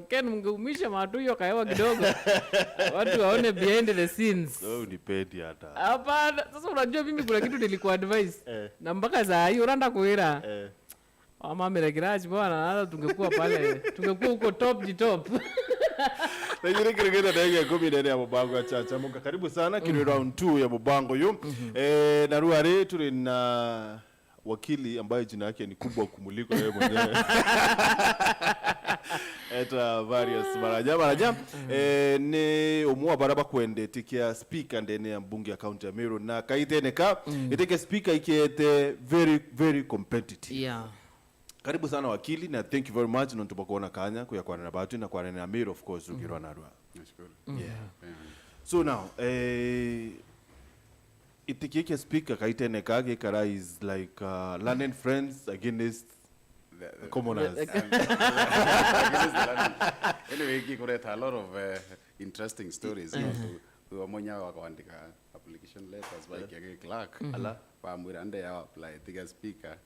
Ken mngeumisha matuyo kaewa kidogo. Watu waone behind the scenes. Unipendi hata. Hapana, sasa unajua mimi kuna kitu nilikuwa advice. Na mpaka saa hii unaenda kuira. Mama amerekiraji bwana, hata tungekuwa pale. Tungekuwa huko top di top. Najiri kirigeta ndege ya 10 ya mubango ya chacha. Munga karibu sana kiri round 2 ya mubango yu. Na ruare tuli na wakili ambaye jina yake ni kubwa kumuliko yeye mwenyewe. Eta various Maranya ne omua baraba kwende tikia speaker ndene ya mbunge ya county ya Meru na kaiteneka iteke speaker ikiete very competitive. Yeah. Karibu sana wakili na thank you very much nontubakuona kanya kuya kwa na batu na kwa na Meru of course ukirwa na rwa. Nashukuru. Yeah. So now itikike speaker kaiteneka gekara is like learning friends against the commoners. Anyway, he got a lot of interesting stories. We were monya wakaandika application letters by kege clerk. Ala pa mwirande ya apply tiga speaker.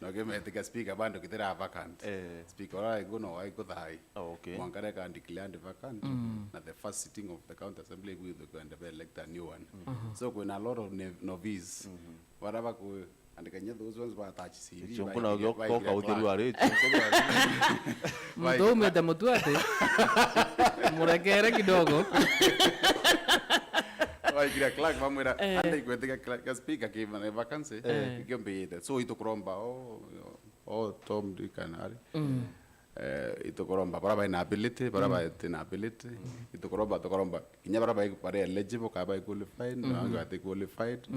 No game tiga speaker bando kitera vacant. Speaker I go no I go thai. Oh, okay. Wankare can declare the vacant. Na the first sitting of the county assembly we go and elect a new one. So when a lot of novice whatever go and the those ones were attached CV. Chunguna yokoka udiruare. Mtume tamutuate. Murekere kidogo. Why kira clerk vamwera ande kweteka clerk speaker came na vacancy ikiombe so itokuromba Tom Dikanari itokuromba baraba ina ability itokuromba kinya baraba pare eligible ka ba qualified na ate qualified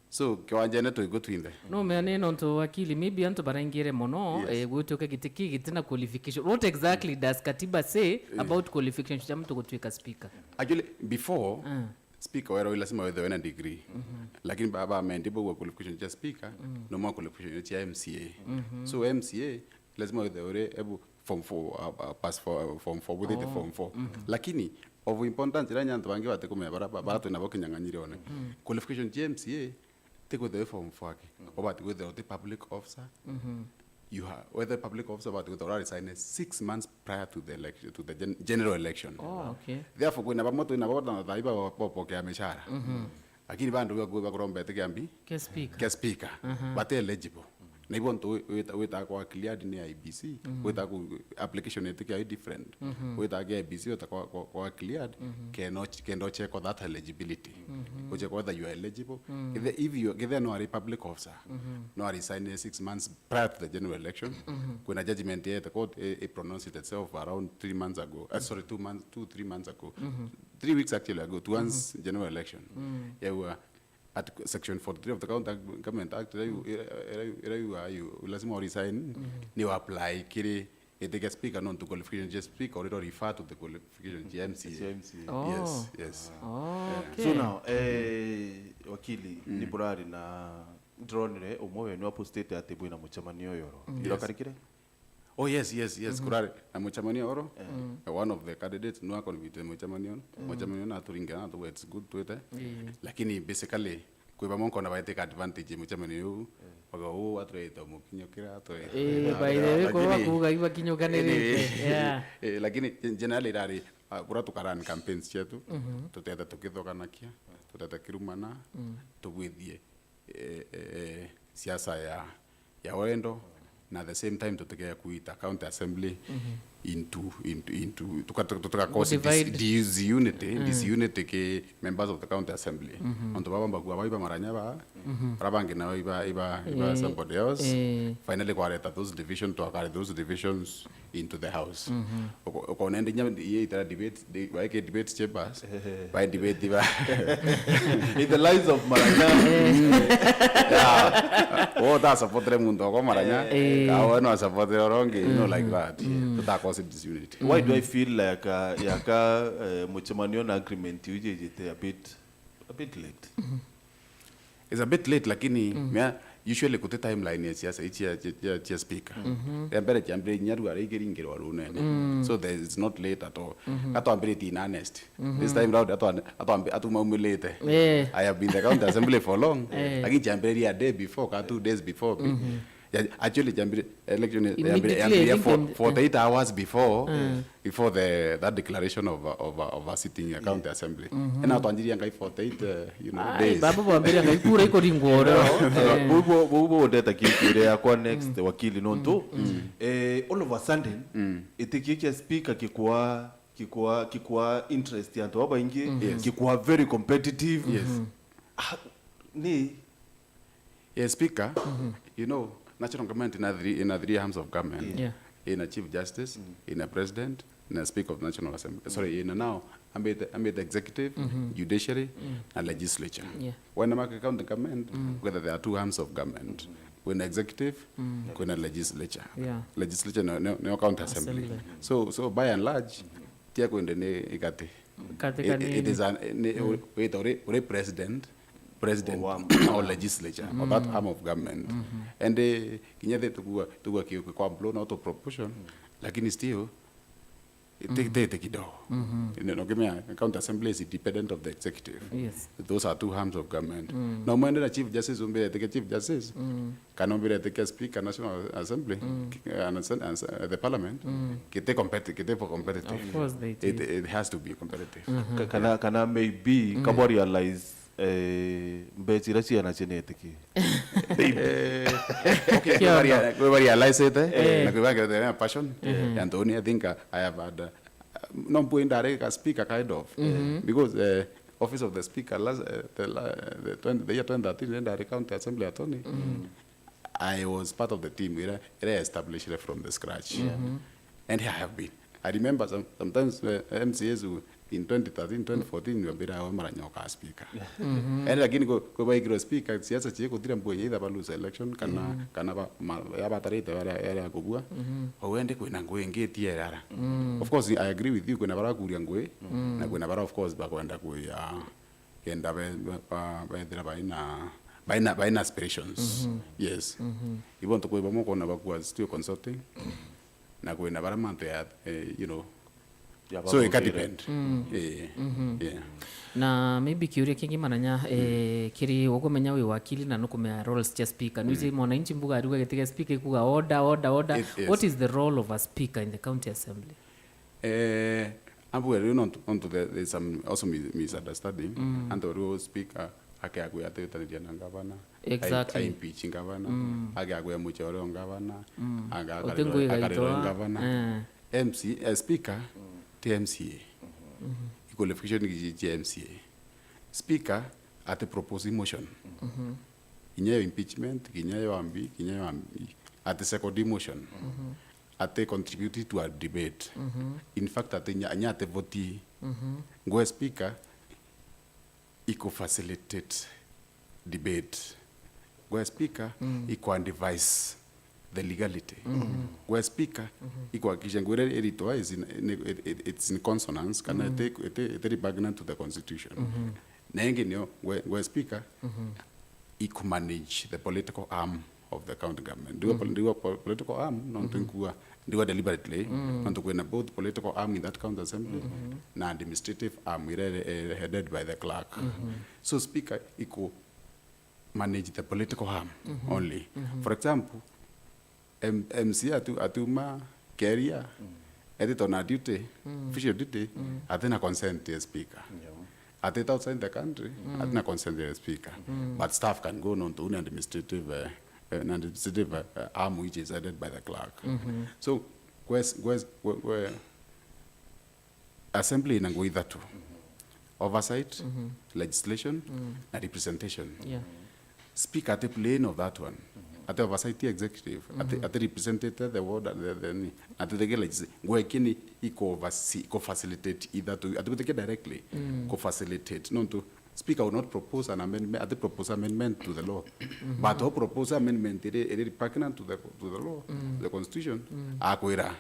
so kiwanja neto iko twinde no me no to wakili maybe anto barangire mono gutoka gitiki gitina qualification. What exactly does katiba say about qualification cha mtu kutwika speaker? Actually before speaker wero lazima wewe na degree lakini baba ameandika kwa qualification cha speaker no more qualification cha MCA. So MCA lazima wewe ebu form 4 pass for form 4 with the form 4 lakini of importance ranya ntabangi bate kumya bara to nabo kinyanganyire one qualification cha MCA take with the form 4 obati with the public officer you have whether public officer but with already signed 6 months prior to the election to the general election. Oh, okay. Therefore kuna bamoto ina bota na taiba popokea mishahara lakini bandu kwa kuromba tekiambi ke speaker but eligible na ibon to weta kwa cleared ni IBC weta ku application etiki different weta ke IBC weta kwa cleared cannot check on that eligibility which whether you are eligible if you give no a public officer no are signed 6 months prior to the general election when a judgment here the court pronounced it itself around 3 months ago 3 months ago 3 weeks actually ago to once general election yeah at section 43 of the government act you lazima resign ni apply kile eteke speaker non to qualification just speak or refer to the qualification GMC. Yes. Okay. So now wakili ni burari na drone omoyo ni wapo state atebu na muchamanio yoro ilo karikire. Oh yes kurare na muchamanio oro one of the candidates no akon muchamanio na turingana to it's good to it lakini basically kwa monko na baite advantage muchamanio pagao atreto mukinyokira to by the way kwa kuga iwa kinyokanire lakini generally rari kuratu karan campaigns chetu tuteta tukithokanakia tuteta kirumana tugwithie siasa ya wendo na at the same time tutekea kuita county assembly into tukaka cause this unity ke members of the county assembly onto baba mbagwa baiba maranya ba rabangi na iba somebody else finally quareta those division to carry those divisions into the house okonende nya ita debate by debate chambers by debate in the lives of Maranya that's support them mundo ko Maranya ka no support orongi like that to cause disunity. Why do I feel like yaka muchamanio na agreement ujejete a bit late? It's a bit late lakini usually kuta timeline ya siasa ya speaker mbere jambre nyaru ari giringiro runene so there is not late at all ato ambere ti honest this time round ato maumulete I have been the county assembly for long lakini jambre a day before ka 2 days before Yeah, actually, election is Immediately, 48 hours before that declaration of a sitting county assembly. And now Tanjiri and 48 days. Baba Bamberi ngai kura iko ringoro. Bubu data kile ya kwa next wakili nonto. All of a sudden itikikia speaker kikuwa interest ya watu ingi kikuwa very competitive. Yes, speaker. You know, national government in a three arms of government. Yeah. In a chief justice, in a president, in a speaker of the national assembly. Sorry, in a now I'm the executive, judiciary, and legislature. Yeah. When I'm county government, whether there are two arms of government, when executive, when a legislature. Yeah. Legislature no county assembly. So by and large, tia kwende ne ikate. It is an president or legislature or that arm of government. And kinyathe tuwa kwa blown out of proportion, lakini still take kidogo. County assembly is independent of the executive. Yes. Those are two arms of government. Now when the chief justice take chief justice, can take speaker national assembly and the parliament, kite competitive. Of course they do. It has to be competitive. Kana maybe kabo realize mbetira si anachenetiki. Okay, we realize it. Like we have passion. And only I think I have had no point direct as speaker kind of because office of the speaker the year 2013 in the county assembly attorney. I was part of the team. We established it from the scratch, and here I have been. I remember sometimes MCAs who in 2013, 2014, we were Maranya-Arienda Spika. And again, go by speaker, siasa chiko tira mboye either lose election, kana ba yabatare area kubwa, oende kwena ngwe ngeti era. Of course, I agree with you, kwena bara kuria ngwe, na kwena bara of course ba kwenda kuya kenda by aspirations. Yes. Even to kweba mo kona ba kwa still consulting, na kwena bara manto ya so it can depend. Yeah. Na maybe kiuria kingi Maranya kiri ukumenya wi wakili na nukumenya roles cha speaker. Nuzi mwananchi mbuga aruga getiga speaker kuga order. What is the role of a speaker in the county assembly? I'm aware onto there's some also misunderstanding and the role speaker akagwe atetaniria na gavana. Exactly. Impeaching gavana. Agagwe muchoro gavana. Agagwe gavana. Speaker TMCA. Qualification is TMCA. Speaker at a proposing motion. Kinyayo impeachment, kinyayo ambi, at the second motion. At a contributed to a debate. In fact, at the voti. Go speaker, eco facilitate debate. Go speaker, eco device the legality. Where speaker, it's in consonance, can I take it repugnant to the constitution? Where speaker, he could manage the political arm of the county government. Do a political arm, not to do it deliberately, not to win both political arm in that county assembly, and administrative arm headed by the clerk. So speaker, he could manage the political arm only. For example, MC atuma career edit on a duty, official duty, atena consent to a speaker. At it outside the country, atena consent to a speaker. But staff can go on to an administrative arm which is headed by the clerk. So where assembly in go either two. Oversight, legislation, and representation. Yeah. Speak at the plane of that one. At the oversight executive, at the representative, the word, at the legislature, where can he co-facilitate either to, at the directly, co-facilitate, not to, speaker will not propose an amendment, at the propose amendment to the law, but to propose amendment, it is repugnant to the law, the constitution, akwera.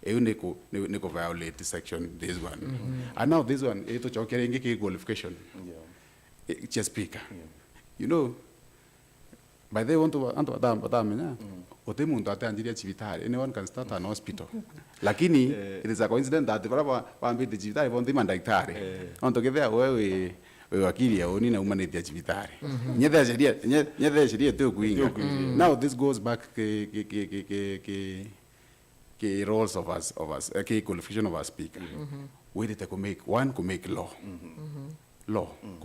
Neko violate section this one, and now this one, it to carrying qualification. Just speaker, you know. By the way, anyone can start an hospital. Lakini, it is a coincidence that the one bit the chivitari want them and daktari. On to give away wakili ya oni na umanithia cibitari nyethe sheria tu kuinga. Now this goes back ke roles of us ke qualification of our speaker. We need to make law to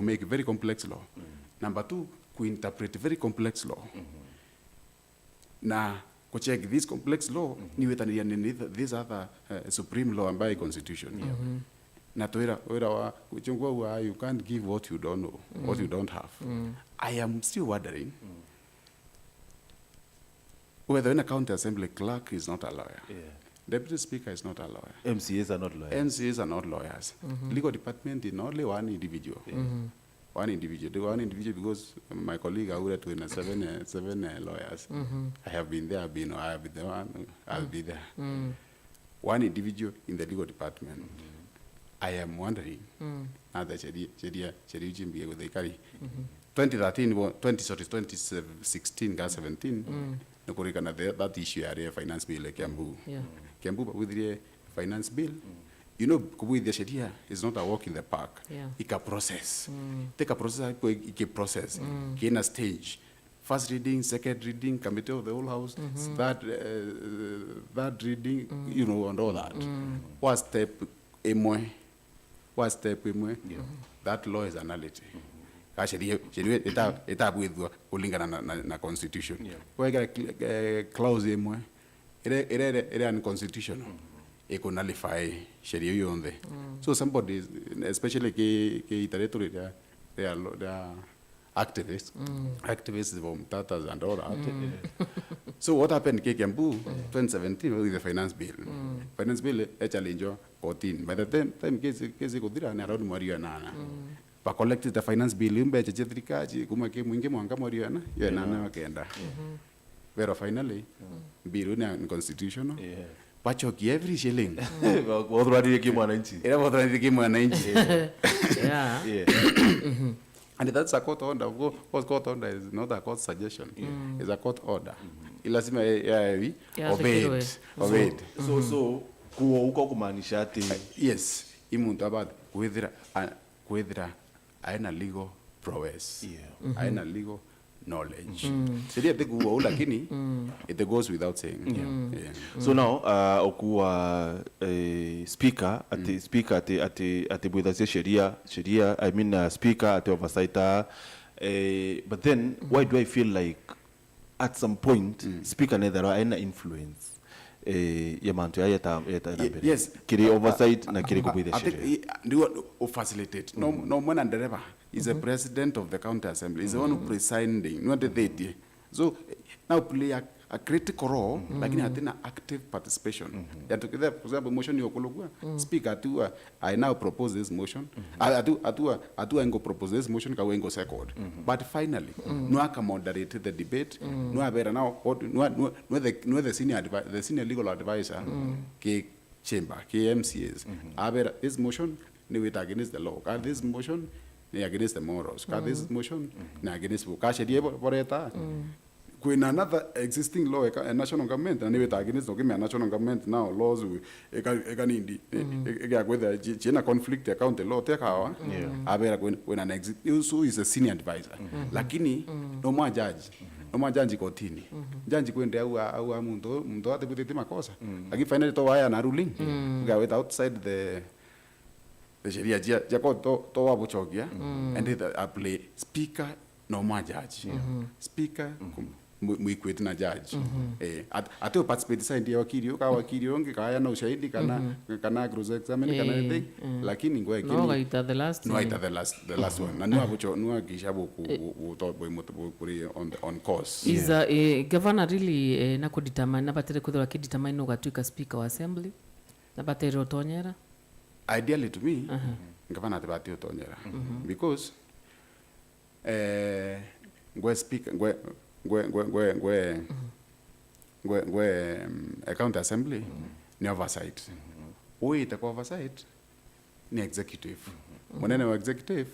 make very complex law. Number 2, to interpret very complex law. Na ko check this complex law ni wetania ni this other supreme law and by constitution. Na toira wa kuchungwa wa you can't give what you don't know, what you don't have. I am still wondering whether in a county assembly clerk is not a lawyer. Deputy Speaker is not a lawyer. MCAs are not lawyers. MCAs are not lawyers. Legal department is only one individual. One individual because my colleague Aura to in seven lawyers. I have been there, I'll be there. One individual in the legal department. I am wondering, now that Sheria Jimbi with the carry 2016, 17, that issue area finance bill Kiambu. Kiambu with the finance bill. You know, with the Sheria is not a walk in the park. It's a process. Take a process, it's a process. In a stage. First reading, second reading, committee of the whole house, third reading, you know, and all that. What step that law is analytic. Actually, it up with Ulingana na constitution. Where get a clause it unconstitutional. It can nullify Sheria on there. So somebody, especially the territory, they are activists, activists from Tatas and all that. So what happened in Kiambu 2017 with the finance bill? Finance bill a challenge 14. By the time case Kudira and around Mariana. But collected the finance bill in Bechetrika, Kumake Mungi Mwanga Mariana, Yanana Kenda. Where finally, Biruna unconstitutional. Pachoki every shilling. What do you give 190? It was already give 190. Yeah. And that's a court order. What court order is not a court suggestion. It's a court order. Ilasima obeyed. So kuwa uko kumaanisha ati yes, imuntu abad kwethira aina legal prowess. Aina legal knowledge. Sheria tekuwa lakini it goes without saying. So now okuwa speaker ati bwithasia sheria I mean speaker ati oversight but then why do I feel like at some point speaker neither aina influence ya mantu ya yes, kiri oversight na kiri kubwitha sheria ndio facilitate no mwana ndereva is a president of the county assembly is the one who presiding not the so now play a critical role lakini hatina active participation ya together for example motion yokologwa speaker atua I now propose this motion atua ngo propose this motion ka wengo second but finally no aka moderate the debate no abera now no the senior legal advisor ke chamber ke MCAs abera this motion ni with against the law and this motion ni against the morals this motion ni against sheria boreta when another existing law a national government and we against a national government now laws ekanindi whether china conflict account law take our abera when an exist so is a senior advisor lakini no more judge kotini judge kwende au muntu atibutite makosa lakini finally to waya na ruling with outside the sheria jako to wabuchogia and they play speaker no more judge speaker muikwete na judge ate participate side ya wakili onge kaya na ushahidi kana cross examine kana anything lakini ngoe kini no ita the last one na no agishabu kuri on course is a governor really na kudetermine na batere kuthora kidetermine no gatuika speaker wa assembly na batere otonyera ideally to me governor tabati otonyera because ngwe speaker ngwe county assembly ni oversight uita kwa oversight ni executive mwanene wa executive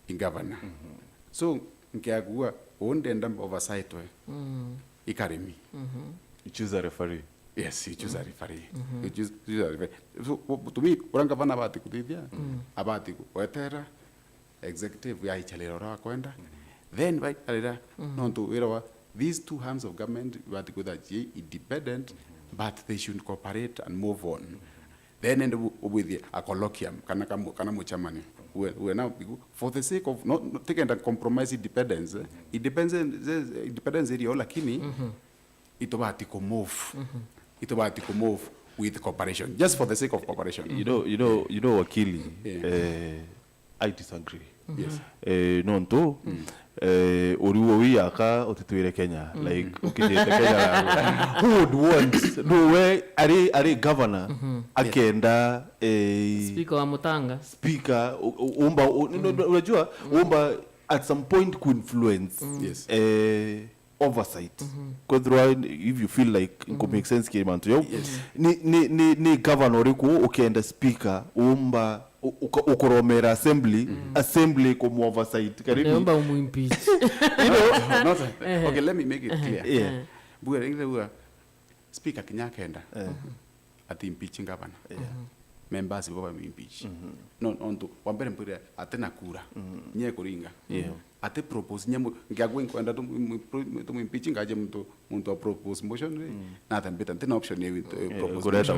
in governor so nkiagua ondenda oversight we ikarimi you choose a referee. Yes, you choose a referee. You choose a referee. So to me uranga bana abati kutithia abati kwetera executive ya ichalero kwenda then by alira no to wira these two arms of government but go that independent but they should cooperate and move on then end with a colloquium kana muchamani we now for the sake of not taking and compromise independence independence area lakini itobati ko move with cooperation just for the sake of cooperation. You know Wakili, I disagree. Yes. Nonto oruo wiyaka otitwire Kenya like ukijete Kenya who would want no way are governor akenda speaker wa Mutanga speaker umba unajua umba at some point ku influence yes oversight because if you feel like it could make sense kimanto yo ni governor riku ukenda speaker umba ukoromera assembly como oversight karibu naomba umuimpeach not okay let me make it clear buga speaker kinyakenda ati impeaching governor members baba impeach no onto wambere mpira atena kura nye kuringa ate propose nyamo ngagwe kwenda to impeaching ngaje mtu propose motion na tambeta tena option ye propose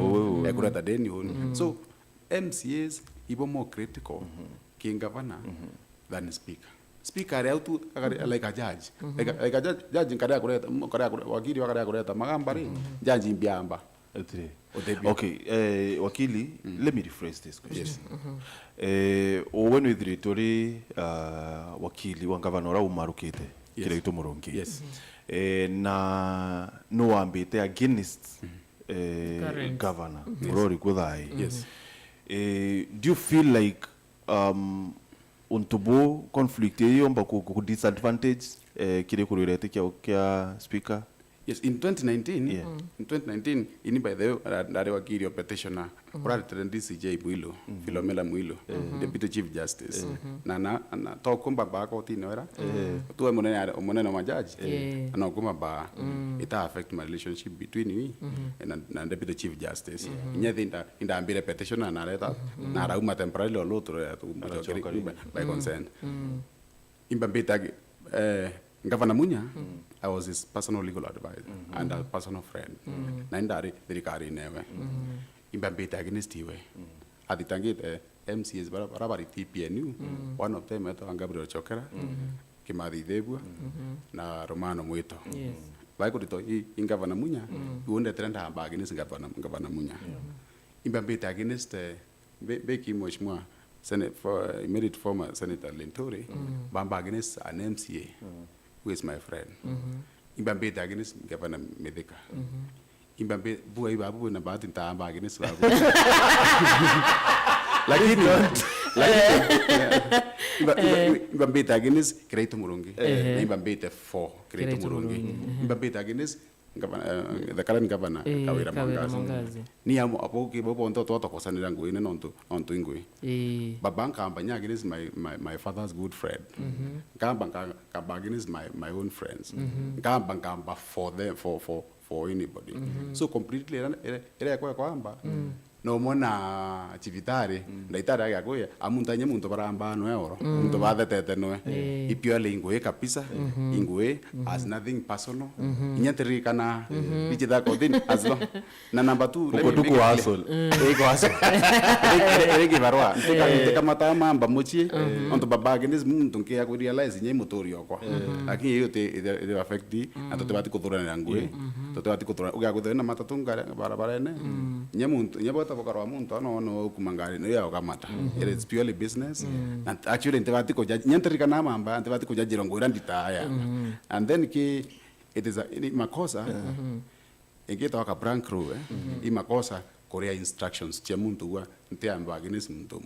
kureta deni so MCAs ibo more critical king governor than speaker out like a judge like a judge nkada kureta wakili wakada kureta magambari judge mbiamba. Okay, Wakili, let me rephrase this question. Yes. When we directory Wakili wa governor umarukite kireito murongi. Yes. Na no ambite against governor Murori Kudai. Yes. Do you feel like untubo conflict yomba ku disadvantage kire kururete kya speaker? Yes, in 2019, in by the ndare wakili wa petitioner ora DCJ Bwilo Philomela Mwilo Deputy Chief Justice na to kumba ba ko tinora tu monene majaji na kumba ba it affect my relationship between me and Deputy Chief Justice nyathinda ambire petitioner na leta na rauma temporarily lotro ya tu by consent imbambita Governor Munya, I was his personal legal advisor and a personal friend. Naindari dirikari newe. Imbambita against iwe. Aditangit MCs barabari TPNU. One of them eto Gabriel Chokera, Kimari Debua, na Romano Mueto. Baiko dito in Governor Munya, we won't trend hamba against Governor Munya. Imbambita against Becky Moshmua. Senate for immediate former Senator Lentori, Bamba against an MCA, who is my friend. Imbambe against Governor Medeka. Imbambe Bui Babu and about in Tamba against Babu. Like he don't. Imbambe against Creato Murungi. Imbambe for Creato Murungi. Imbambe against the current governor Kawira Mangazi ni apo ke bobo ntoto to kosanira nguine nonto ingwe babang kambanya against my father's good friend kamba against my own friends kamba for them for anybody so completely era kwa kwamba no mona chivitare ndaitara ya goya amuntanye muntu baramba no euro muntu batete no ipio lingwe kapisa ingwe as nothing personal inyaterikana bichida kodin as long na number 2 koduku hustle ego hustle ege barwa kama tama mbamochi onto babage nis muntu ke ya realize nye motori yoko lakini hiyo te affect atote bati kudhura ngwe tote bati kudhura ugago na matatunga barabara ene nye muntu nye bota muntu no kumangari no ya kamata it is purely business and actually ntebati ko jaji nyanterika na mamba ntebati ko jaji rongo iranditaya and then it is makosa ingeta waka prank crew makosa korea instructions cha muntu wa ntiamba against muntu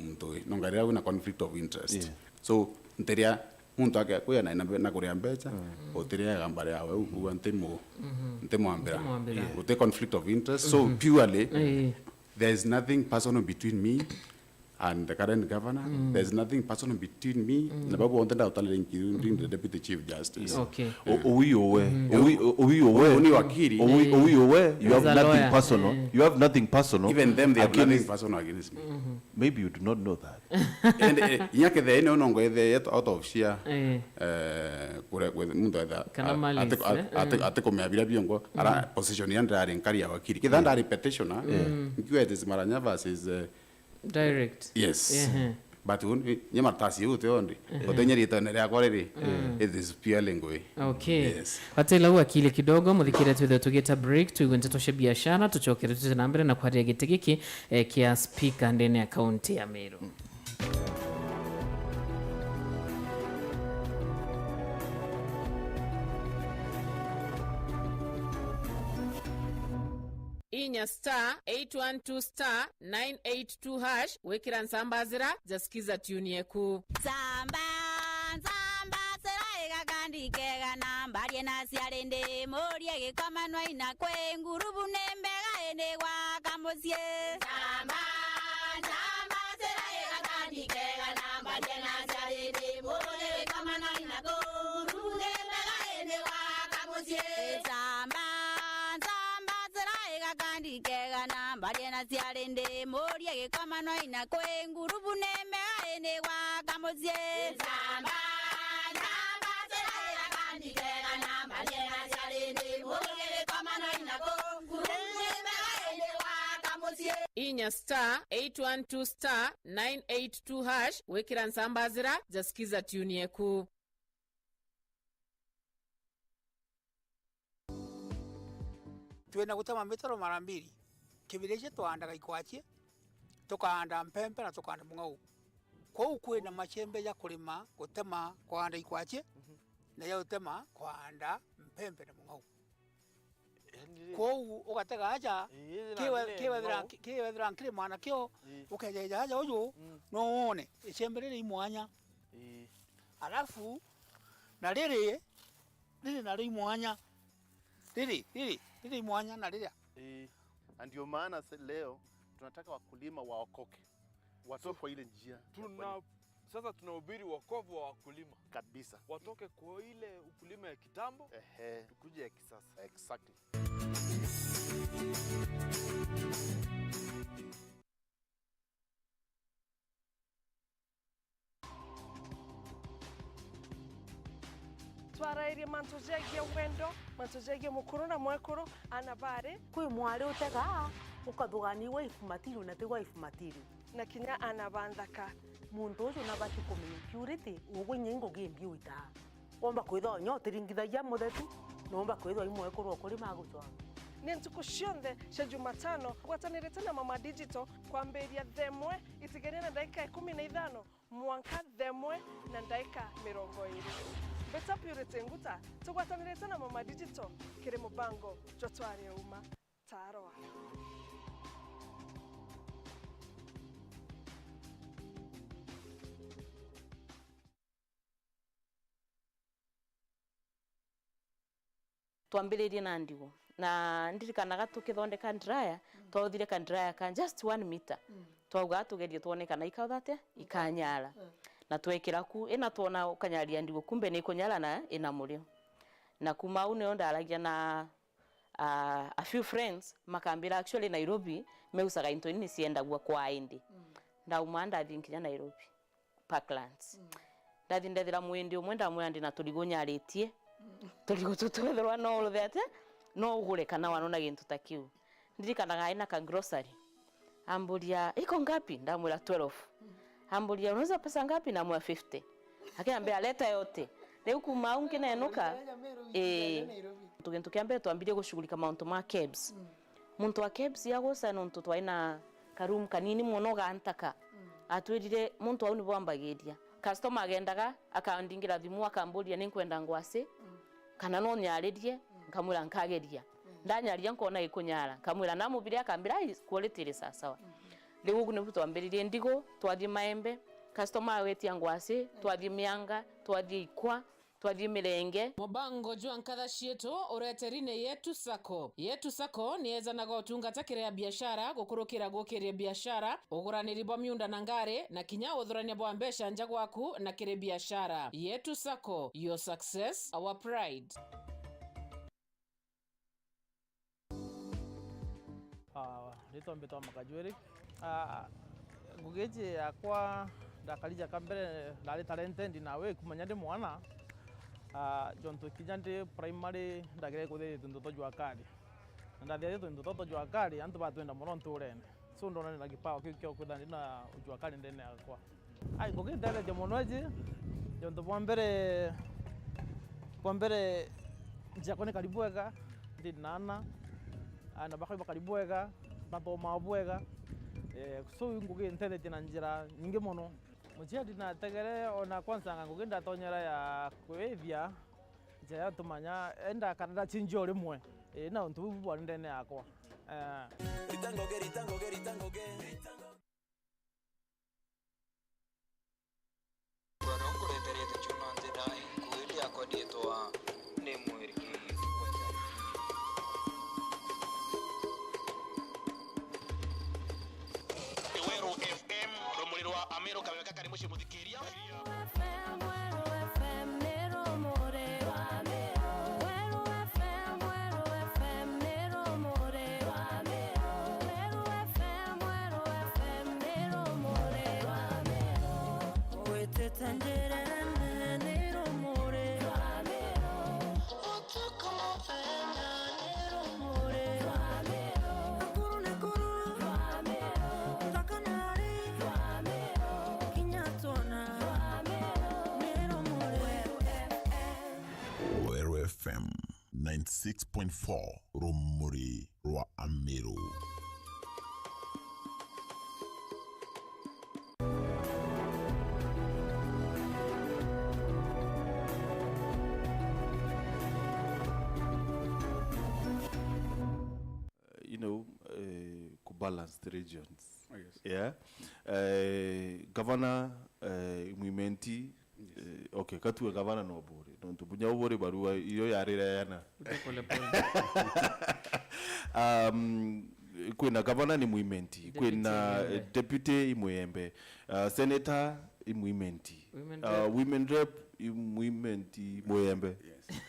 no ngaria una conflict of interest so nteria muntu ake kuya na korea mbecha otiria gambare yawe uwa ntemo ambera ute conflict of interest so purely there is nothing personal between me and the current governor. There's nothing personal between me. Na babu wanted out including the deputy chief justice. Okay. Owi owe. Only Wakili. Owi owe. You have nothing personal. You have nothing personal. Even them, they have nothing personal against me. Maybe you do not know that. And yake they no go they out of share. With mundu either. Ate come abira biongo. Ara position yanda ari nkari ya Wakili. Kidanda ari petitioner. Nkiwa it is Maranya versus direct. Yes. But nyama tasi yote ondi. Otenyeri tonere akoreri. It is pure language. Okay. Yes. Watela Wakili kidogo muthikire twithe tugeta break tuigwente toshe biashara tuchokere tute nambere na kwaria gite giki kia speaker ndene ya county ya Meru. Inya *812*982# wekira nsambazira jasikiza tune yeku Samba sera egakandikega nambarie naciarende morie gikamanwa ina kwe ngurubu nembega ene gwakamucie Samba sera egakandikega nambarie naciarende morie gikamanwa ina kwe ngurubu nembega ene gwakamucie Samba sera egakandikega nambarie naciarende morie gikamanwa ina kwe ngurubu nembega ene gwakamucie Samba sera egakandikega nambarie naciarende morie gikamanwa ina kwe ngurubu nembega ene gwakamucie Inya *812*982# wekira nsambazira jasikiza tune yeku Twena gutema mitaro mara mbili kibireje twaandaga ikwachie tukaanda mpempe na tukaanda mung'au kwa kwina machembe ya kulima gutema kwaanda ikwachie na ya gutema kwaanda mpempe na mung'au kwa ugatega aja kiwethira nkiri mwana kio ukejeja aja uyu no one ichembe riri imwanya alafu na riri nari imwanya riri mwanya na lilia. Ndio maana leo tunataka wakulima waokoke. Watoke kwa ile njia. Sasa tunahubiri wokovu wa wakulima kabisa. Watoke kwa ile ukulima ya kitambo, tukuje ya kisasa. Exactly. Twaraire mantuzegie wendo, mantuzegie mukuru na mwekuru anabare kwi mwari utega ukathugani wife material na ti wife material na kinya anabandaka muntu ucio na bati kumenya purity ugwinye ngugimbi uita omba kwithwa nyotiringithagia muthetu nomba kwithwa imwekuru okuri magucwa ni ntuku cionthe cia Jumatano gwatanirite na Mama Digital kwambiria themwe itigania na dakika 15 mwanka themwe na dakika 20. Beta Purity nguta tugwatanirite na Mama Digital kiri mubango jotwari uma taroa twambiririe na ndigo na ndirikanaga tukithondeka dryer twathire ka dryer ka just 1 meter twauga tugerie tuone kana ikathate ikanyala na twekira ku ina tuona ukanyaria ndigo kumbe ni kunyala na ina murio na kuma une ndaragia na a few friends makambira actually Nairobi meusaga into ni sienda gwa kwa indi ndauma ndathinkinya Nairobi Parklands ndathindethira mwindi umwe ndamwandi na tuligonyaritie tuligo tutwetherwa no all that no ugure kana wanona gintu takiu ndirikanaga ina ka grocery ambulia iko ngapi ndamwira 12 ambulia unaweza pesa ngapi na mwa 50 akiambia leta yote leo kuma ungine enuka tugentu kiambe tuambirie gushughulika mauntu ma cabs muntu wa cabs yagosa no ntu twaina karum kanini muno gantaka atwirire muntu au ni bwambagiria customer agendaga akandingira thimu akamburia ni kwenda ngwase kana no nyaririe nkamwira nkageria ndanyaria nkona ikunyara nkamwira namubire akambira quality ri sawa riu ugu ni twambiririe ndigo twathie maembe customer wetia ngwase twathie mianga twathie ikwa twathie mirenge mubango jwa nkatha cietu ureterine yetu sako niezanaga utungata kiria biashara gukurukira gukiria biashara uguraniri bwa miunda na ngari na kinya uthurania bwa mbesha nja gwaku na kiri biashara. Yetu sako, your success our pride. Rito mbito makajweri ngugeje akwa ndakalija kambere ndari talented nawe kumanya ndi mwana jonto kijande primary ndagire kuthi tundu jwa kali ndathire tundu jwa kali antu batwenda muno nturene so ndona na kipawa kikyo kuthani na ujwa kali ndene akwa ai ngugi ndare je muno je jonto bombere jakone karibu ega ndi nana na bakho karibu ega batoma bwega so ngugi ntete na njira nyingi muno muciadi na tegere ona kwanza ngugi ndatonyera ya kwithia njira tumanya enda kanada chinjo rimwe na untu bwa ndene yakwa ritango kureterete chuno ndira kuili akodetwa ne mwiriki FM rumuri rwa Amero kabeka kari mushi muthikiria FM 96.4 rumuri rwa Amero. Balance the regions. Oh, yes. Yeah. Governor Mwimenti okay, katuwe governor no bore. Don't bunya bore barua iyo yarira yana. Kwena governor ni Mwimenti, kwena deputy imwembe, senator imwimenti. Women rep imwimenti mwembe. Yes.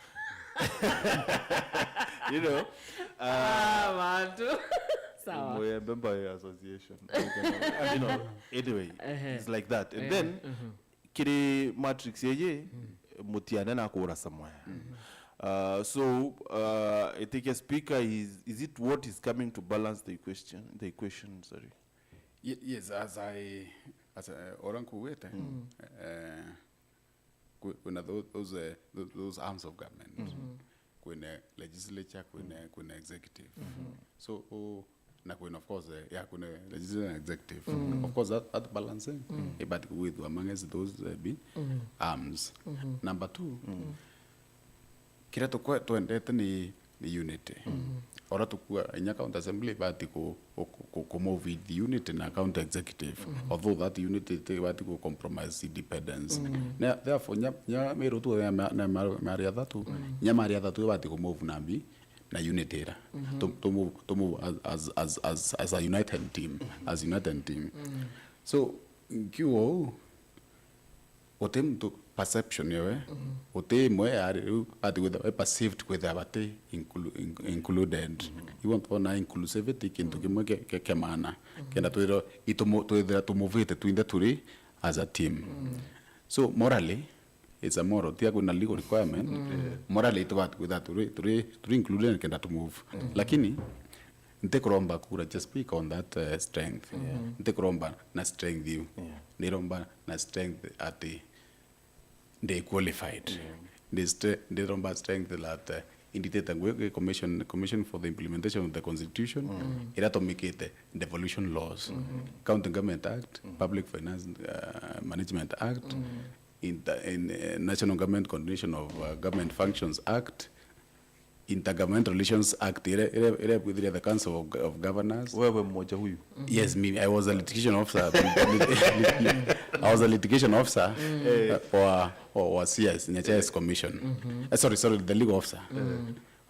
You know. Matu. We're a member association. You know, anyway, it's like that. And then, kiri matrix yeye mutiana na kura somewhere. So, I think a speaker is it what is coming to balance the equation? The equation, sorry. Yes, as oranku wete. When those arms of government, when legislature, when executive. So. Na when of course kuna legislative and executive of course that balancing but with among us those be arms number 2 kira to kwa to endete ni unity ora to kwa nya county assembly but ko move with the unity na county executive although that unity they want to compromise independence na therefore nya Meru tu na Maranya-Arienda tu nya Maranya-Arienda tu but ko move na bi na unity era to move as a united team so kiwo otem to perception yewe otemwe ari at with perceived with abate included you want ona inclusivity kintu kimwe ke maana kenda to to move it to the three as a team so morally it's a moral tia kuna legal requirement morally to what with that to include and kenda to move lakini ntekromba kura just speak on that strength ntekromba na strength you niromba na strength at they qualified they romba strength that indicate ngwe commission for the implementation of the constitution ira to make it devolution laws county government act public finance management act in National Government Coordination of Government Functions Act Intergovernmental Relations Act ile with the Council of Governors. Wewe mmoja huyu? Yes, me. I was a litigation officer. I was a litigation officer or CS, Nyacha's Commission. Sorry, the legal officer.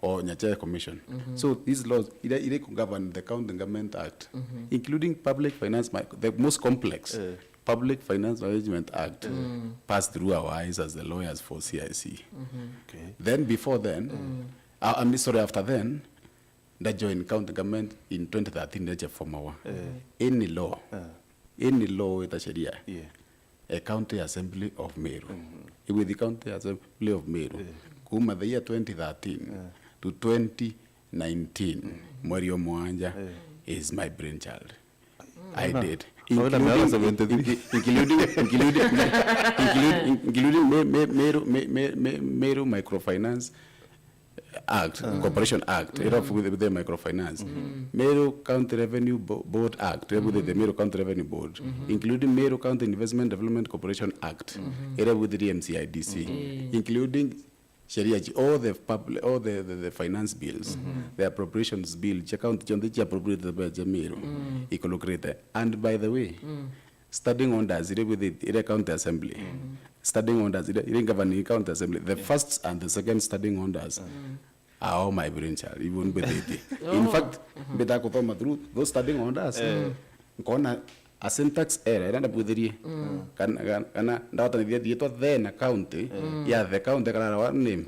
Or Nyacha's Commission. So these laws, they govern the County Government Act, including Public Finance, the most complex. Public Finance Management Act passed through our eyes as the lawyers for CIC. Okay. Then before then, after then, that joined county government in 2013, that's a former any law with a Sharia, a county assembly of Meru. With the county assembly of Meru, kuma the year 2013 to 2019, Mario Mwanja is my brainchild. I did. Including Meru Microfinance Act, Corporation Act, with the Microfinance, Meru County Revenue Board Act, with the Meru County Revenue Board, including Meru County Investment Development Corporation Act, with the MCIDC, including Sharia, all the finance bills, the appropriations bill, account appropriated by Meru, and by the way, studying orders with the county assembly, studying orders in governing county assembly, the first and the second studying orders are all my brainchild, even with it. In fact, through those studying orders, a syntax error and with the kana data the then county the county one name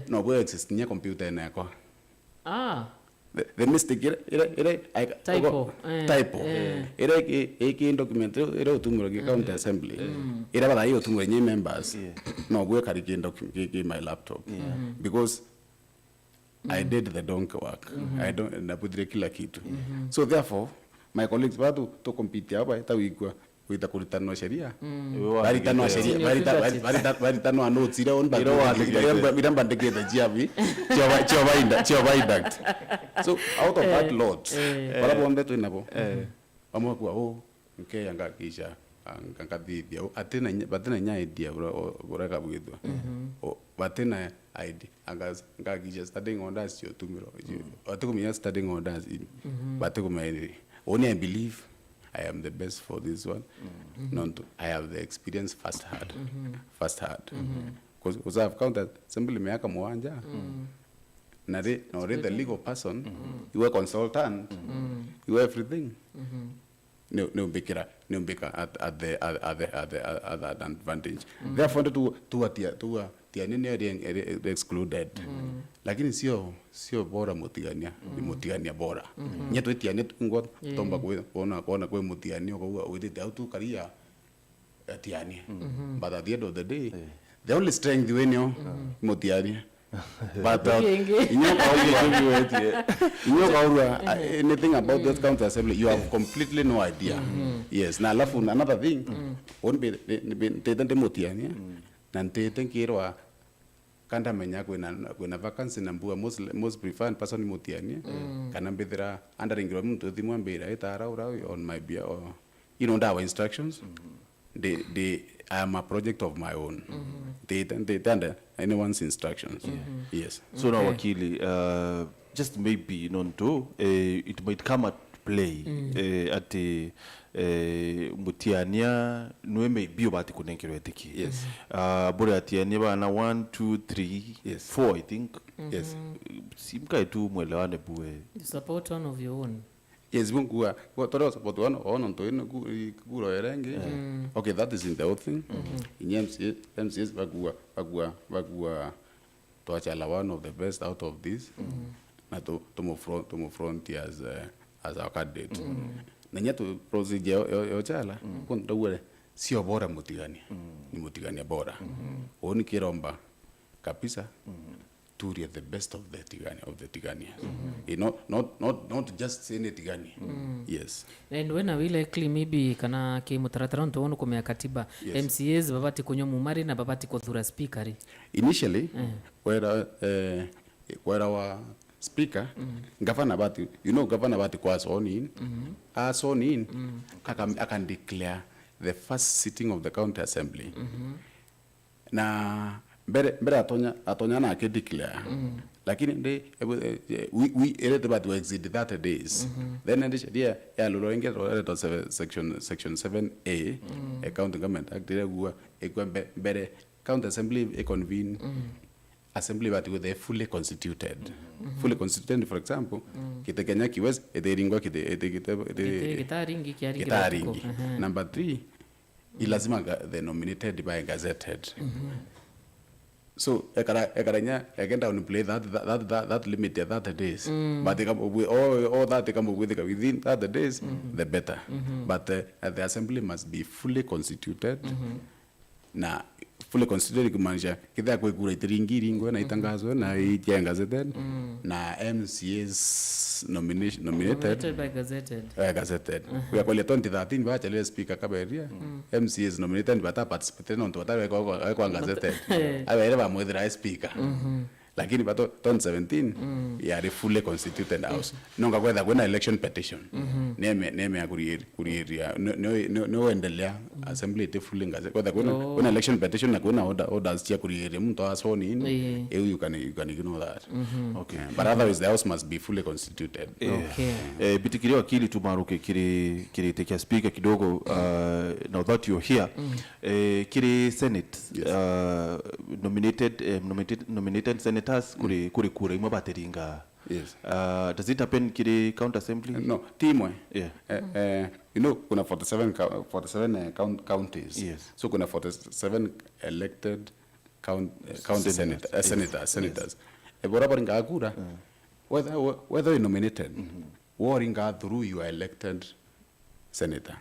no works near computer nako the mistake typo document to county assembly to members no work at my laptop because I did the donkey work. I don't put kila kitu. So therefore my colleagues watu to compete hapa itawikwa kuita kuritano sheria baritano sheria baritano notes ile on biramba ndeketa jiavi chwa induct. So out of that lot para bonde tu inabo amwa kwa okay yanga kisha ngakadhibia batena nya idea boraka bwidwa batena ID ngakisha studying orders yo tumiro atukumia studying orders batukumia only I believe I am the best for this one. I have the experience firsthand. Because I've counted simply meaka mwanja. Nare the legal person, you are consultant, you are everything. No bigger at the advantage. Therefore to excluded. Lakini sio bora mutigania ni mutigania bora nyeto tiania ngot tomba kuona kwa mutigania kwa with auto career tiania but at the end of the day the only strength when you mutigania but anything about that county assembly you have completely no idea. Yes, na alafu another thing won't be the mutigania nante tenkirwa kanda menya kwena vacancy nambua most preferred person mutiania kana mbethira undering muntu thimwa mbira itara on my beer or our instructions I am a project of my own. They under anyone's instructions. Yes. So now Wakili, just maybe it might come at play at the mutiania no maybe about kunenkero etiki. Yes. Bora atiania bana 1 2 3 4 I think. Yes. Simka tu mwelewane buwe. You support one of your own. Yes, bungua. What support one on to in guro erenge. Okay, that is in the whole thing. In MCS bagua to achala one of the best out of this. Na to move front as our candidate. Na nyeto procedure yochala kunta ule sio bora mutigania. Ni mutigania bora. Oni kiromba kabisa. Turia the best of the Tigania. You know, not just any Tigania. Yes. And when I will likely maybe kana ke mutaratara nto ono kumea katiba MCAs babati kunyo mumari na babati kuthura speaker. Initially where our speaker governor bati governor bati kwa sworn in I can declare the first sitting of the county assembly. Na mbere atonya na ke declare lakini we elete but we exceed 30 days then ndi sheria ya lolo ingero section 7A County Government Act gua mbere county assembly convene assembly but with a fully constituted fully constituted, for example kitekenya kiwes ederingwa kitaringi number 3 ilazima the nominated by gazetted so ekaranya agenda on play that limit ya 30 days but they come with all that they come with within 30 days the better but the assembly must be fully constituted na fully constituted kumaanisha kidha kwa kura itiringiringwe na itangazwe na gazetted na MCAs nominated by gazetted kwa kweli 2013 bacha le speaker kaberia MCAs nominated bata participate no bata kwa gazetted abere ba mwethira speaker lakini bato 2017 ya fully constituted house nonga kwenda kwena election petition neme ya kuriria no endelea assembly te fully ngaze kwenda election petition na kwena orders ya kuriria mtu asoni you can ignore that okay but otherwise the house must be fully constituted okay bitikiri wakili tumaruke kiri take speaker kidogo now that you're here kiri senate nominated senators kuri kura imwe bateringa. Yes. Does it happen kiri county assembly? No, timwe. Yeah. You know kuna 47 counties. Yes. So kuna 47 elected county senators. Ebora baringa kura. Whether you nominated waringa through you are elected senator.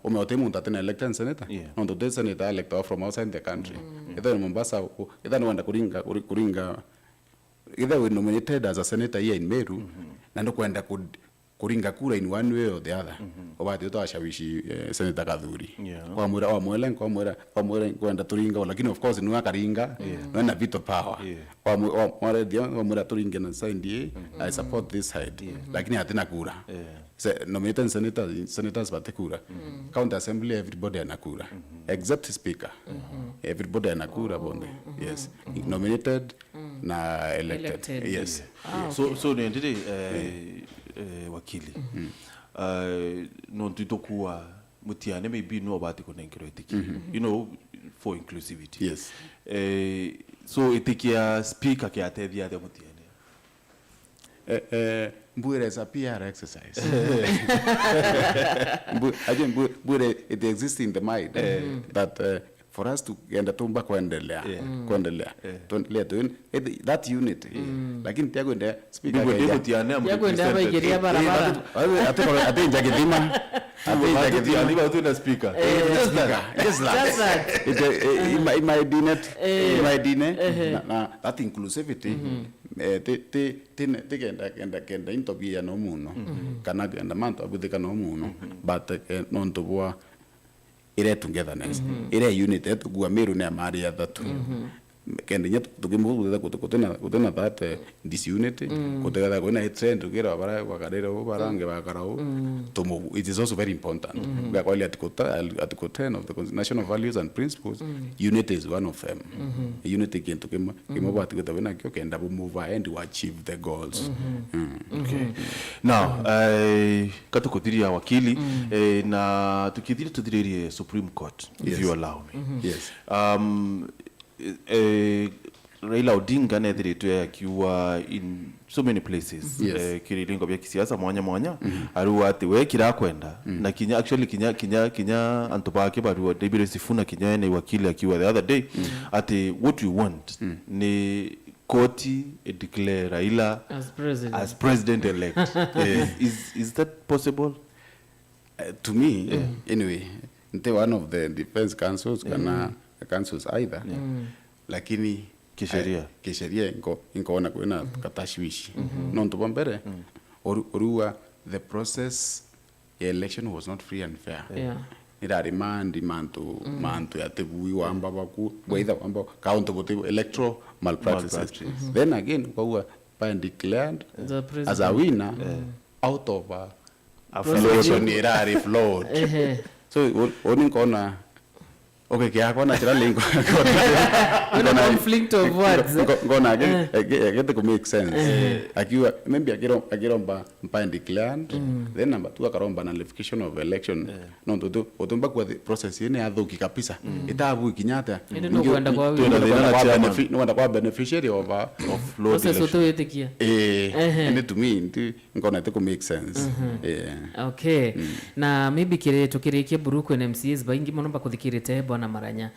Umeotemu utatena elected senator. No, the senator elected from outside the country. Either in Mombasa, either wanda kuringa either we nominated as a senator here in Meru na ndo kwenda kuringa kura in one way or the other. Obati utawashawishi senator Kadhuri. Kwa mwele kwenda turinga lakini of course nuwa karinga na veto power. Kwa mwele turinga na side I support this side. Lakini hatina kura. Nominated senators batekura. County assembly everybody anakura except speaker. Everybody anakura bonde. Yes. Nominated na elected. Yes. So ndiri wakili non tutokuwa mutiane maybe no about connected you know for inclusivity. Yes. So itikia speaker ke atethia the mutiane Mbure is a PR exercise. Mbure it exists in the mind that for us to enda tumba kuendelea that unity lakini tiago ndio speaker ndio baigeria barabara atenja kidima niba tu na speaker just like imaidine na that inclusivity kenda intobia no muno kana kenda manto abudika no muno but non to boa ire togetherness ire unity tugua Meru na mari ya thatu kende nyet tugimuthutha kutena that disunity kutegeza kuna trend tugira bara wakarera barange bakarao tomu it is also very important we are at 10 of the national values and principles unity is one of them unity kintu kimobati kutawena kyo kenda move and to achieve the goals okay now katukutiria wakili na tukithiria Supreme Court if you allow me. Yes. Raila Odinga nethiritwe akiwa in so many places kirilingo bya kisiasa mwanya aruwa ati we kirakwenda na kinya actually kinya antobake baruwa David Sifuna kinya ni wakili akiwa the other day ati what you want ni koti declare Raila as president elect. Is that possible? To me anyway nte one of the defense councils kana councils either lakini kisheria inkoona kwena katashwishi nonto bombere orua the process election was not free and fair. Ira demand mantu ya tebui wamba baku whether wamba countable electoral malpractices. Then again kwa declared as a winner out of a float. So only kona Okay, kia kwa natural link. Kuna conflict of words. Gonna get to make sense. Akiwa maybe akiromba mpa declared, then number 2 akaromba nullification of election. No to otomba kwa process yene athuki kabisa. Itabu ikinyata. Ndio kwenda kwa no kwa beneficiary of law. Process otoyetikia. And to me ngona to make sense. Okay. Na maybe kire tukirikia buruku na MCAs baingi monomba kuthikirite bwana Maranya.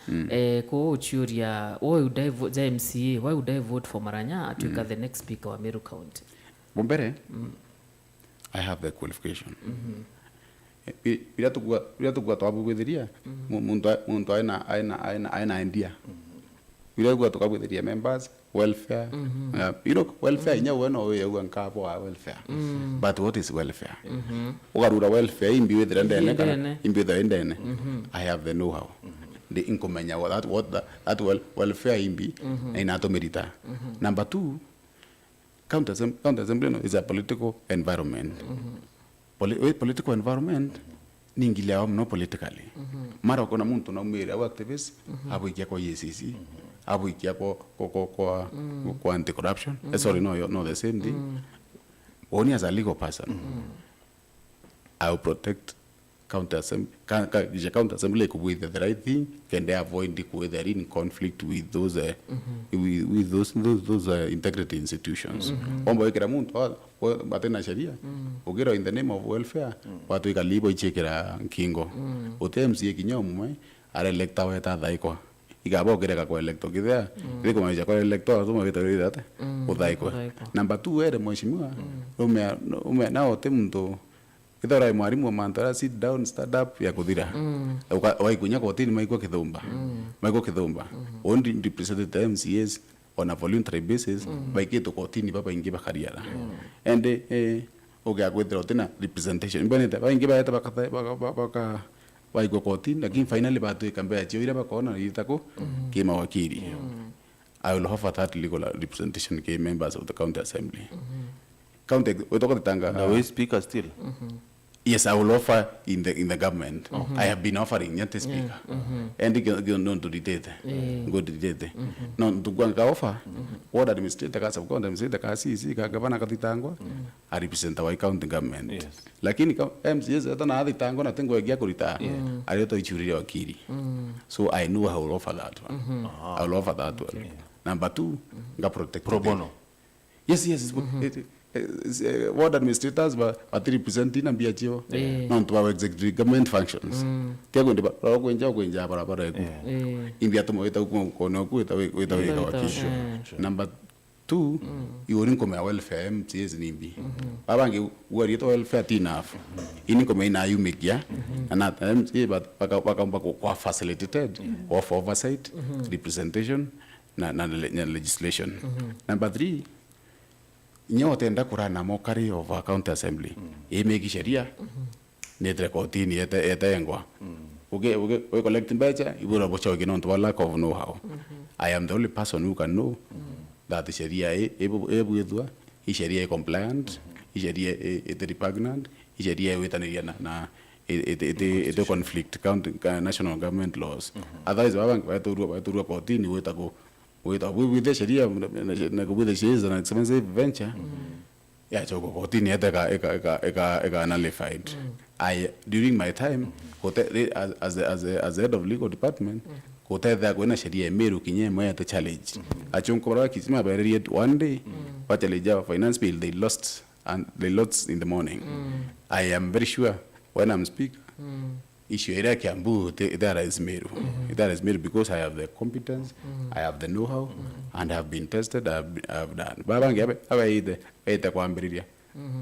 Ko uchuria why would I vote the MCA? Why would I vote for Maranya to become the next speaker wa Meru County? Bombere. I have the qualification. Bila tukua twabu kwithiria muntu aina idea. Bila tukua kwithiria members welfare. Welfare inya weno we nkapo wa welfare. But what is welfare? Ugarura welfare imbi withira ndene kana imbi withira ndene. I have the know how. The inkomenya that welfare imbi ina to medita. Number 2, county assembly is a political environment. Political environment ningilia no politically. Mara kuna muntu na umira wa activist hapo ikia kwa EACC. Hapo ikia kwa anti corruption. Sorry, no the same thing. Only as a legal person. I will protect county assembly with the right thing, can they avoid whether in conflict with those integrity institutions. Ombo ikira muntu batena sheria ugira in the name of welfare watu ikalibo ichekera nkingo OTMC kinyomu are electa weta dhaiko igabo gereka kwa electo kidea ndiko maisha kwa electo tuma vitori date udhaiko. Number 2 ere mheshimiwa ume nao temundo Kithora mwarimu wa mantara sit down stand up ya kuthira. Waikunya kotini maiko kithumba. Only represented MCAs on a voluntary basis baiketo kotini baba ingi bakariara. And ogagwethera tena representation. Mbonete baingi baeta baka waiko kotini lakini finally batu ikambea chira bakona yitako kima wakili. I will offer that legal representation to members of the county assembly. County we talk the tanga we speaker still. Yes, I will offer in the government. I have been offering Nyante speaker. And go to dictate. Go to dictate. No, to go and offer. What administrator ka sub county administrator ka CC ka gavana katitangwa. I represent our county government. Yes. Lakini MCS hata na hadi tango na tengo egia kurita. Alioto ichuria wakili. So I know I will offer that one. I will offer that one. Number 2, nga protect pro bono. Yes. Ward administrators but representing and be chio non to our executive government functions kia kwenda kwenja barabara yeku imbia tomo eta kono ku eta wakisho. Number 2 iworin kome welfare MCS nimbi babange wari to welfare enough ini kome ina yumekia and MCS but bakamba kwa facilitated of oversight representation na legislation. Number 3 nyote enda kurana mokari of county assembly imeki sheria netre kotini etengwa we collecting becha ibura bocho ginon to lack of know how. I am the only person who can know that the sheria ebu edwa sheria compliant sheria repugnant sheria wetania na it conflict county national government laws. Otherwise watu kotini wetako with the sheria na kubude sheria na expensive venture ya choko kotini eka nullified. During my time as the head of legal department kote there kwena sheria Meru kinye moya the challenge achunko kisima barrier one day but the finance bill they lost in the morning. I am very sure when I'm speaker issue area Kiambu there is Meru. There is Meru because I have the competence, I have the know-how, and I have been tested. I have done. Babange abe ite kwa mbiriria.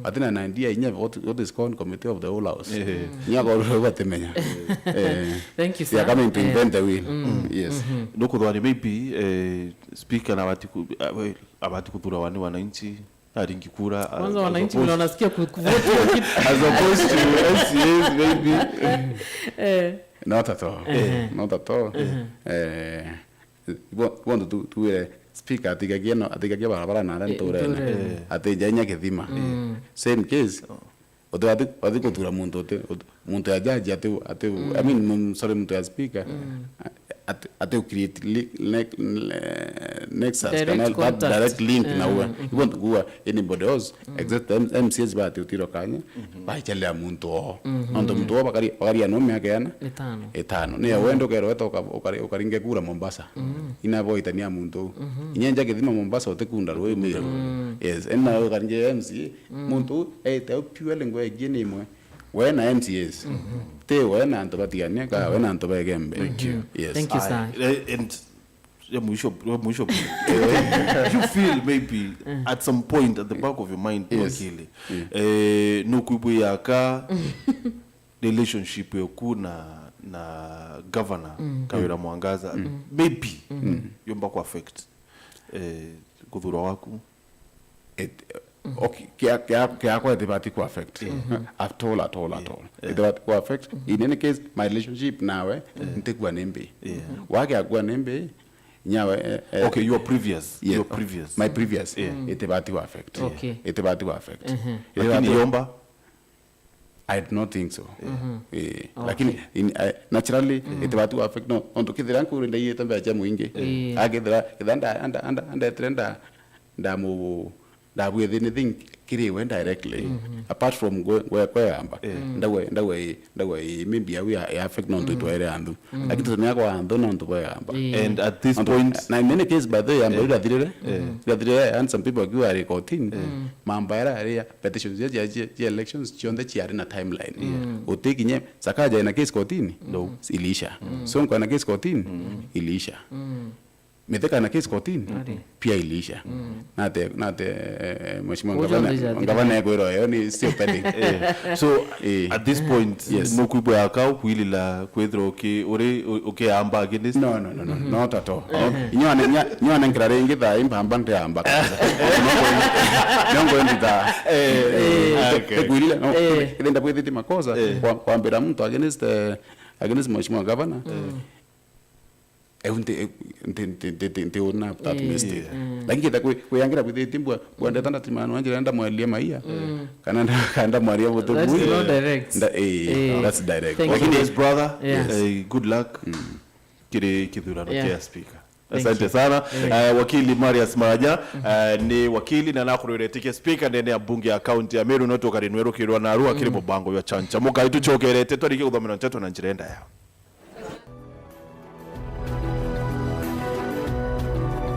Atina na idea inya what is called committee of the whole house. Nya ko ro temenya. Thank you sir. We are coming to invent the wheel. Yes. Doko rwani maybe speaker na abati kutura wananchi aringi kura kwanza wananchi wanasikia kuvote as opposed to MCAs maybe not at all. Want to speaker atigagia barabara na ntorena atejanya kithima same case odo kutura muntu ya jaji ate I mean sorry muntu ya speaker at you create nexus Direct contact. direct link na uwe you want to go anybody else except MCS ba utiro kanye ba chale muntu o ndo muntu o bakari anome akena etano ne wendo kero etoka ukaringe kura Mombasa inavoitania muntu inyenja kithima Mombasa otekunda rwe mero yes ena ukaringe MC muntu ete pure ngwe gene imwe wena MCS te wena anto batiania ka wena anto bagembe yes thank you sir and you feel maybe at some point at the back of your mind Wakili no kuibu yaka relationship yoku na governor Kawira Mwangaza maybe yomba ku affect kuthura waku okay kia kwa debate ku affect at all it debate ku affect in any case my relationship nawe ntekwa nembe wake akwa nembe nyawe okay your previous my previous it debate ku affect it debate ku affect lakini yomba I do not think so lakini naturally it debate ku affect no onto kithira nkurinde yete mbeja muingi agithira kithanda anda trenda ndamu that with anything kiri went directly apart from where amba ndawe maybe we are affect non to area andu lakini tunia kwa andu non to where amba and at this point na in many cases by the amba dire and some people go are recording mambara area petitions ya elections chionde chiari na timeline otekinye sakaja ina case kotini no ilisha so kwa na case kotini ilisha Meteka na case kotini pia ilisha nate mheshimiwa gavana yako ero ni still pending so at this point no kuibo yakao kuilila kwethro okay amba against no not at all nyone nkrare ngitha impamba nte amba nongo ndita kuilila no kidenda pwethiti makosa kwambira mtu against mheshimiwa gavana nte ona that mistake lakini kita kuyangira kwithitimbwa kwenda tanda timano anje enda mwalia maia kana mwalia boto that's not direct that's direct lakini his brother good luck kile kithurano kia speaker asante sana wakili Maranya-Arienda ni wakili na nakurorete speaker ndene ya bunge ya county ya Meru notoka rinwero kirwa na Arua kiri mubango ya chancha muka ituchokerete twarike guthomera nteto na njirenda yao